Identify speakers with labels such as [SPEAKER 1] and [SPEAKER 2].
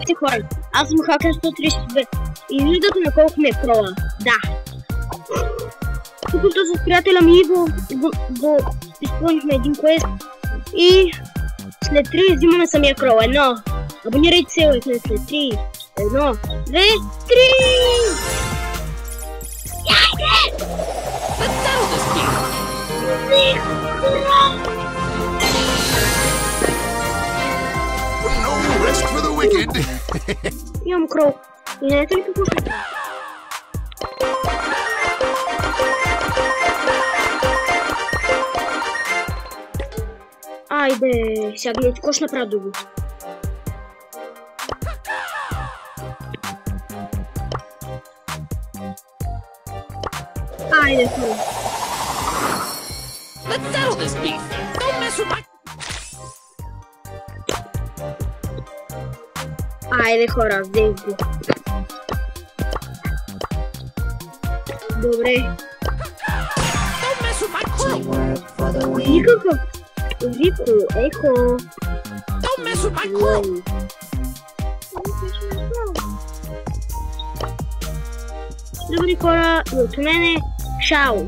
[SPEAKER 1] Здравейте хора, аз съм Хакер 132 и виждате на колко ми е крола. Да. Тук с приятеля ми Иво изпълнихме един квест и след 3 взимаме самия крол. Едно. Абонирайте се, лайкне след 3. 1, 2, 3! Яйде!
[SPEAKER 2] No rest for the wicked.
[SPEAKER 1] Имам крол. И знаете ли какво ще правя? Айде, сега гледайте, какво ще направя друго. Айде, хора.
[SPEAKER 3] Let's settle this beef. Don't mess with my...
[SPEAKER 1] Айде, хора, взех го. Добре.
[SPEAKER 3] Don't mess with my crew.
[SPEAKER 1] Никакъв. Рико, ехо.
[SPEAKER 3] Don't mess with my crew.
[SPEAKER 1] Добри хора, и от мене, шао.